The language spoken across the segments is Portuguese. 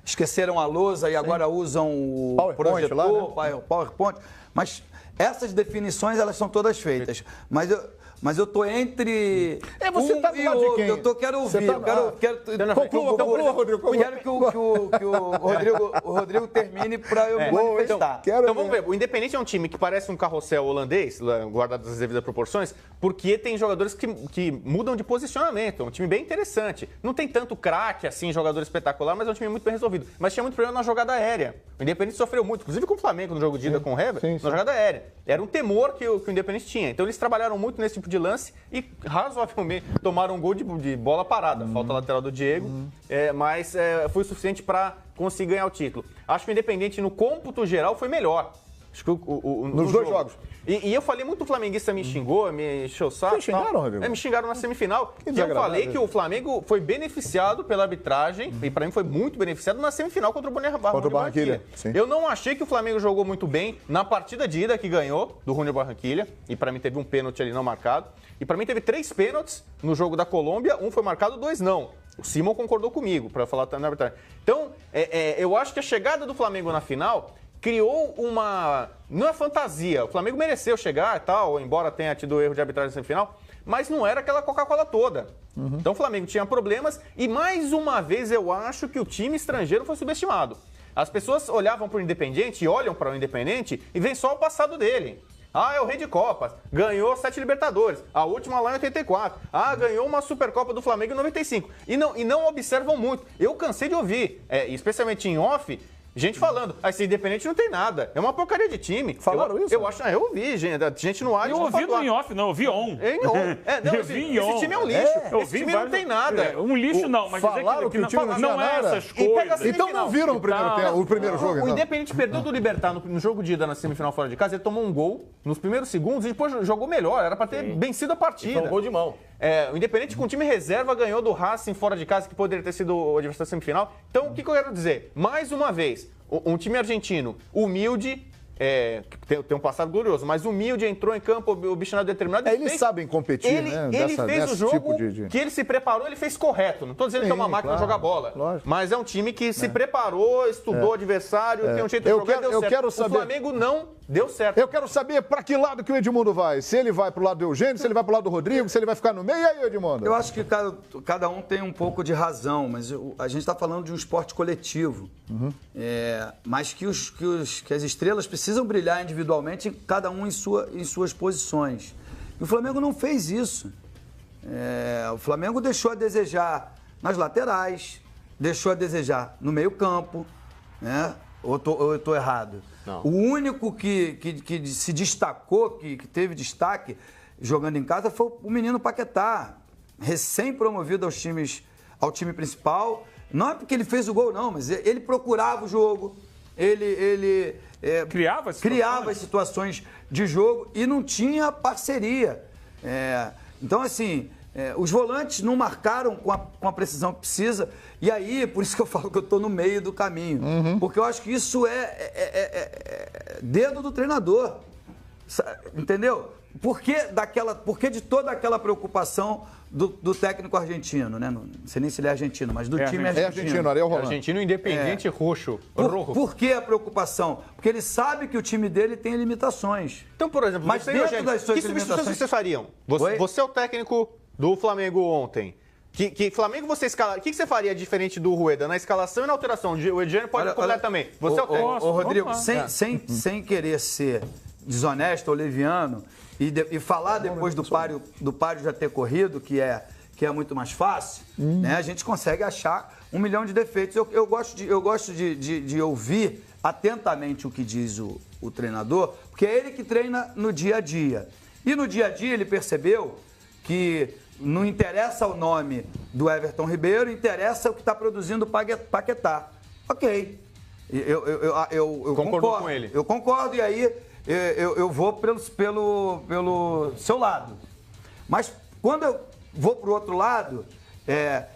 esqueceram a lousa e agora usam o PowerPoint projetor, lá, né? PowerPoint. Mas essas definições, elas são todas feitas. Mas eu tô entre você tá do lado de quem? Quero ouvir. Conclua, Rodrigo. Quero que o Rodrigo termine para eu me manifestar. Então vamos ver. O Independente é um time que parece um carrossel holandês, guardado as devidas proporções, porque tem jogadores que mudam de posicionamento. É um time bem interessante. Não tem tanto craque, assim, jogador espetacular, mas é um time muito bem resolvido. Mas tinha muito problema na jogada aérea. O Independente sofreu muito, inclusive com o Flamengo no jogo de ida com o Hever, na jogada aérea. Era um temor que o Independente tinha. Então eles trabalharam muito nesse tipo de lance e razoavelmente tomaram um gol de bola parada. Falta lateral do Diego, mas foi o suficiente para conseguir ganhar o título. Acho que o Independente, no cômputo geral, foi melhor. Acho que nos dois jogos. E eu falei muito, o flamenguista me xingou, me encheu o saco. Me xingaram, Rodrigo? Me xingaram na semifinal. Que eu falei que o Flamengo foi beneficiado pela arbitragem, e para mim foi muito beneficiado na semifinal contra o Barranquilla. Eu não achei que o Flamengo jogou muito bem na partida de ida que ganhou do Junior Barranquilla, e para mim teve um pênalti ali não marcado. E para mim teve 3 pênaltis no jogo da Colômbia, um foi marcado, 2 não. O Simon concordou comigo para falar na arbitragem. Então, eu acho que a chegada do Flamengo na final criou uma... Não é fantasia. O Flamengo mereceu chegar e tal, embora tenha tido erro de arbitragem na semifinal, mas não era aquela Coca-Cola toda. Então o Flamengo tinha problemas e, mais uma vez, eu acho que o time estrangeiro foi subestimado. As pessoas olhavam para o Independente e olham para o Independente e veem só o passado dele. É o rei de Copas, ganhou 7 Libertadores, a última lá em 84. Ganhou uma Supercopa do Flamengo em 95. E não observam muito. Eu cansei de ouvir, especialmente em off, gente falando, esse Independente não tem nada. É uma porcaria de time. Falaram isso? Eu ouvi, gente no ar. Eu ouvi no in-off, não, eu vi on. Esse time é um lixo. Esse time não tem nada. Um lixo não, mas falaram que o time não é essas coisas. Então não viram o primeiro jogo. O Independente perdeu do Libertad no jogo de ida na semifinal fora de casa, ele tomou um gol nos primeiros segundos e depois jogou melhor. Era para ter vencido a partida. Foi um gol de mão. O Independente com time reserva ganhou do Racing fora de casa, que poderia ter sido o adversário semifinal. Então, o que eu quero dizer? Mais uma vez, um time argentino humilde, tem um passado glorioso, mas humilde, entrou em campo, o bicho não é determinado. Eles sabem competir, né? Ele fez o jogo que ele se preparou, ele fez correto. Não estou dizendo que é uma máquina de jogar bola, mas é um time que se preparou, estudou o adversário, tem um jeito de jogar, deu certo. O Flamengo não deu certo. Eu quero saber para que lado que o Edmundo vai. Se ele vai para o lado do Eugênio, se ele vai para o lado do Rodrigo, se ele vai ficar no meio. E aí, Edmundo? Eu acho que cada um tem um pouco de razão, mas a gente está falando de um esporte coletivo. Mas que as estrelas precisam brilhar individualmente, cada um em suas posições. E o Flamengo não fez isso. O Flamengo deixou a desejar nas laterais, deixou a desejar no meio-campo, né? Ou eu estou errado? Não. O único que se destacou, que teve destaque jogando em casa, foi o menino Paquetá, recém-promovido ao time principal. Não é porque ele fez o gol, não, mas ele procurava o jogo, ele criava as situações de jogo e não tinha parceria. Então, assim, os volantes não marcaram com a precisão que precisa. E aí, por isso que eu falo que eu estou no meio do caminho. Porque eu acho que isso é dedo do treinador. Entendeu? Por que de toda aquela preocupação do técnico argentino, né? Não sei nem se ele é argentino, mas do time argentino. É argentino, Ariel Rolando. Argentino Independente roxo. Por que a preocupação? Porque ele sabe que o time dele tem limitações. Então, por exemplo, mas dentro das suas que substituições vocês fariam? Você é o técnico do Flamengo ontem. Que Flamengo você escala. O que você faria diferente do Rueda na escalação e na alteração? O Edmundo pode completar também. Você é o técnico. Rodrigo, sem querer ser desonesto ou leviano e falar depois do páreo já ter corrido, que é muito mais fácil, né? A gente consegue achar 1 milhão de defeitos. Eu gosto de ouvir atentamente o que diz o treinador, porque é ele que treina no dia a dia. E no dia a dia ele percebeu que não interessa o nome do Everton Ribeiro, interessa o que está produzindo o Paquetá. Ok. Eu concordo com ele. Eu concordo, e aí eu vou pelo seu lado. Mas quando eu vou para o outro lado,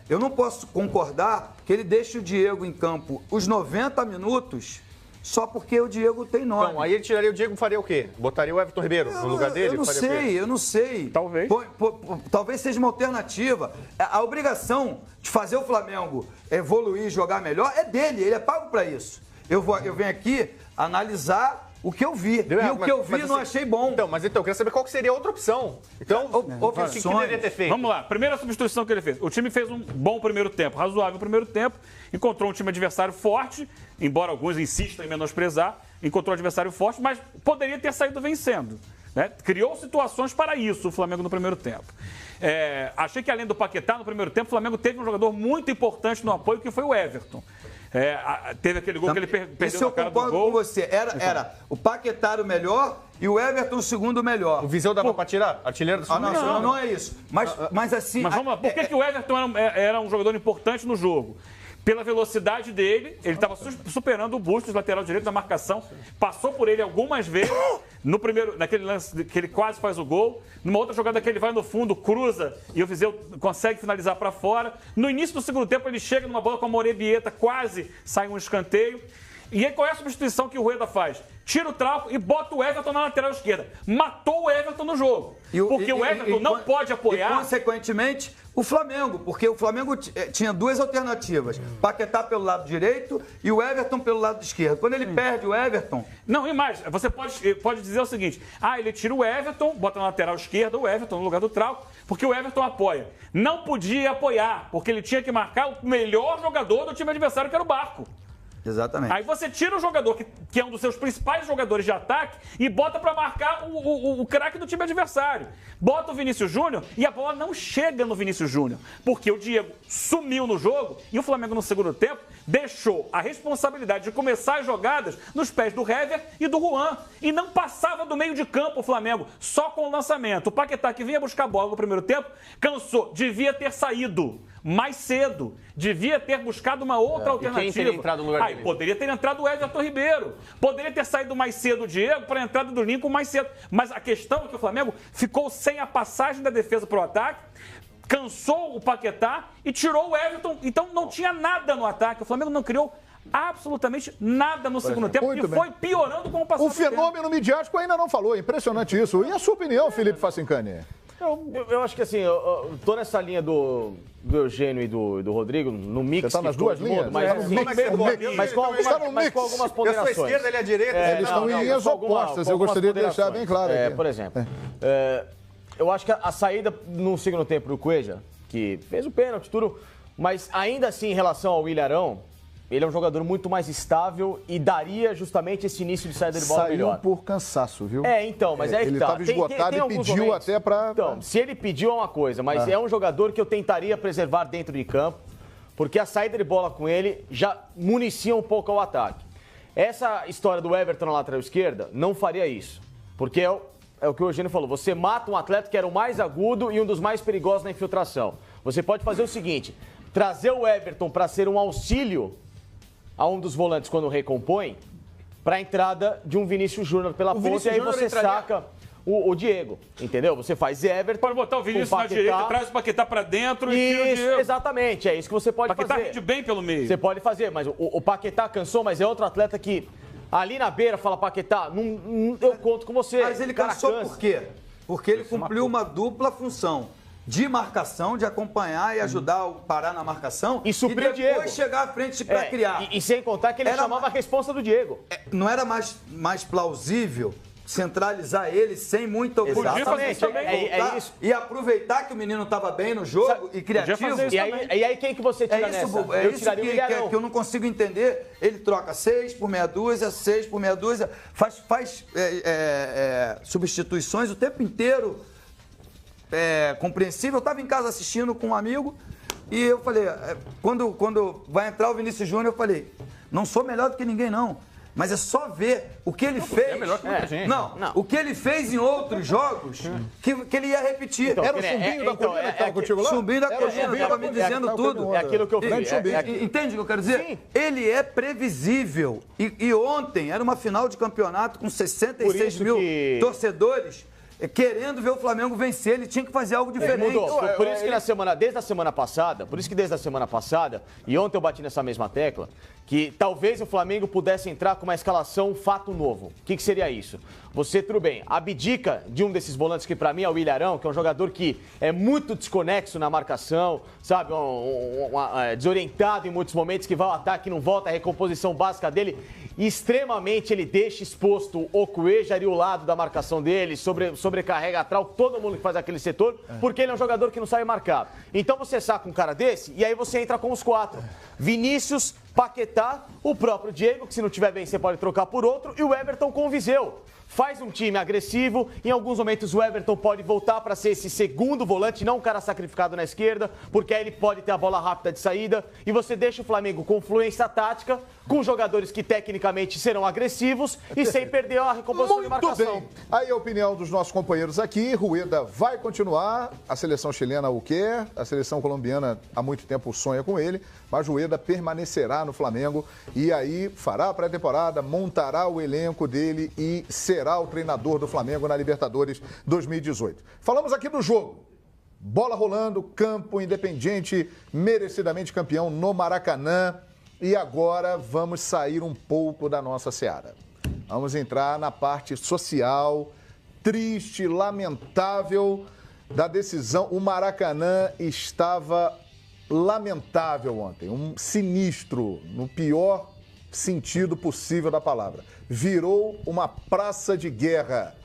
eu não posso concordar que ele deixe o Diego em campo os 90 minutos só porque o Diego tem nome. Então, aí ele tiraria o Diego, faria o quê? Botaria o Everton Ribeiro no lugar dele? Eu não sei. Talvez. Talvez seja uma alternativa. A obrigação de fazer o Flamengo evoluir, jogar melhor, é dele, ele é pago para isso. Eu venho aqui analisar o que eu vi. E o que eu vi não achei bom. Então, eu queria saber qual que seria a outra opção. Então, o que deveria ter feito? Vamos lá. Primeira substituição que ele fez. O time fez um bom primeiro tempo, razoável primeiro tempo. Encontrou um time adversário forte, embora alguns insistam em menosprezar. Encontrou um adversário forte, mas poderia ter saído vencendo. Né? Criou situações para isso o Flamengo no primeiro tempo. Achei que além do Paquetá, no primeiro tempo, o Flamengo teve um jogador muito importante no apoio, que foi o Everton. Teve aquele gol que ele perdeu na cara do gol. Eu concordo com você. Era o Paquetá o melhor e o Everton o segundo melhor. O Viseu dava para tirar? Artilheiro do Fluminense? Não é isso. Mas assim... Mas vamos lá. Por que o Everton era um jogador importante no jogo? Pela velocidade dele, ele estava superando o Bustos, lateral direito da marcação, passou por ele algumas vezes, naquele lance que ele quase faz o gol, numa outra jogada que ele vai no fundo, cruza e o Viseu consegue finalizar para fora. No início do segundo tempo, ele chega numa bola com a Morebieta, quase sai um escanteio. E aí, qual é a substituição que o Rueda faz? Tira o Trauco e bota o Everton na lateral esquerda. Matou o Everton no jogo. Porque o Everton não pode apoiar... E, consequentemente, o Flamengo. Porque o Flamengo tinha duas alternativas. Paquetá pelo lado direito e o Everton pelo lado esquerdo. Quando ele perde o Everton... Não, e mais, você pode dizer o seguinte. Ele tira o Everton, bota na lateral esquerda o Everton no lugar do Trauco, porque o Everton apoia. Não podia apoiar, porque ele tinha que marcar o melhor jogador do time adversário, que era o Barco. Exatamente. Aí você tira o jogador que é um dos seus principais jogadores de ataque e bota para marcar o craque do time adversário. Bota o Vinícius Júnior e a bola não chega no Vinícius Júnior, porque o Diego sumiu no jogo e o Flamengo no segundo tempo deixou a responsabilidade de começar as jogadas nos pés do Hever e do Juan. E não passava do meio de campo o Flamengo, só com o lançamento. O Paquetá, que vinha buscar bola no primeiro tempo, cansou, devia ter saído mais cedo, devia ter buscado uma outra alternativa. E quem teria entrado no lugar dele? Poderia ter entrado o Everton Ribeiro, poderia ter saído mais cedo o Diego para a entrada do Lincoln mais cedo. Mas a questão é que o Flamengo ficou sem a passagem da defesa para o ataque, cansou o Paquetá e tirou o Everton. Então não tinha nada no ataque. O Flamengo não criou absolutamente nada no segundo tempo e foi piorando com o passar do tempo. O fenômeno midiático ainda não falou. Impressionante isso. E a sua opinião, Felipe Facincani? Eu acho que assim, eu tô nessa linha do Eugênio e do Rodrigo, no mix. Você tá nas duas linhas? Mas com algumas ponderações. Eu sou a esquerda, ele é a direita. Eles estão em linhas opostas, eu gostaria de deixar bem claro aqui. Por exemplo, eu acho que a saída no segundo tempo do Cueja, que fez o pênalti, tudo, mas ainda assim, em relação ao Ilharão, ele é um jogador muito mais estável e daria justamente esse início de saída de bola melhor. Saiu por cansaço, viu? Então, mas ele estava esgotado e pediu momentos, até para... Então, se ele pediu é uma coisa, mas é um jogador que eu tentaria preservar dentro de campo, porque a saída de bola com ele já municia um pouco o ataque. Essa história do Everton na lateral esquerda não faria isso, porque é o que o Eugênio falou, você mata um atleta que era o mais agudo e um dos mais perigosos na infiltração. Você pode fazer o seguinte, trazer o Everton para ser um auxílio a um dos volantes quando recompõe, para a entrada de um Vinícius Júnior pela ponta, e aí você saca o Diego, entendeu? Você faz Everton... Pode botar o Vinícius na direita, traz o Paquetá para dentro e tira o Diego. Exatamente, é isso que você pode fazer. Paquetá rende bem pelo meio. Você pode fazer, mas o Paquetá cansou, mas é outro atleta que ali na beira fala, Paquetá, eu conto com você. Mas ele cansou por quê? Porque ele cumpriu uma dupla função. De marcação, de acompanhar e ajudar o Pará na marcação. E suprir o Diego. E depois chegar à frente para criar. E sem contar que ele chamava a responsa do Diego. Não era mais plausível centralizar ele sem muita oposição. É isso. E aproveitar que o menino estava bem no jogo e criativo. E aí quem que você tira nessa? Eu tiraria o Ilharão. Que eu não consigo entender. Ele troca 6 por meia dúzia, 6 por meia dúzia. Faz substituições o tempo inteiro. Compreensível. Eu estava em casa assistindo com um amigo e eu falei, quando vai entrar o Vinícius Júnior, eu falei, não sou melhor do que ninguém não, mas é só ver o que ele fez. É melhor que muita gente. Não, o que ele fez em outros jogos que ele ia repetir. Então, era o Chumbinho da Colina que estava contigo lá? Chumbinho da Colina, estava me dizendo tudo. É aquilo que eu falei. Entende o que eu quero dizer? Sim. Ele é previsível. E ontem era uma final de campeonato com 66 mil torcedores. Querendo ver o Flamengo vencer, ele tinha que fazer algo diferente. Mudou. Por isso que desde a semana passada, e ontem eu bati nessa mesma tecla, que talvez o Flamengo pudesse entrar com uma escalação fato novo. O que seria isso? Você, tudo bem, abdica de um desses volantes que pra mim é o Ilharão, que é um jogador que é muito desconexo na marcação, sabe? Desorientado em muitos momentos, que vai ao ataque, não volta, a recomposição básica dele. E extremamente ele deixa exposto o Cuéllar e o lado da marcação dele, sobrecarrega atrás todo mundo que faz aquele setor, porque ele é um jogador que não sabe marcar. Então você saca um cara desse e aí você entra com os 4. Vinícius, Paquetá, o próprio Diego, que se não tiver bem você pode trocar por outro, e o Everton com o Viseu. Faz um time agressivo, em alguns momentos o Everton pode voltar para ser esse segundo volante, não um cara sacrificado na esquerda, porque aí ele pode ter a bola rápida de saída, e você deixa o Flamengo com fluência tática, com jogadores que tecnicamente serão agressivos e sem perder a recomposição de marcação. Muito bem. Aí a opinião dos nossos companheiros aqui, Rueda vai continuar, a seleção chilena o quer, a seleção colombiana há muito tempo sonha com ele, mas Rueda permanecerá no Flamengo e aí fará a pré-temporada, montará o elenco dele e será o treinador do Flamengo na Libertadores 2018. Falamos aqui do jogo. Bola rolando, campo Independiente, merecidamente campeão no Maracanã. E agora vamos sair um pouco da nossa seara. Vamos entrar na parte social, triste, lamentável da decisão. O Maracanã estava lamentável ontem, um sinistro, no pior sentido possível da palavra. Virou uma praça de guerra.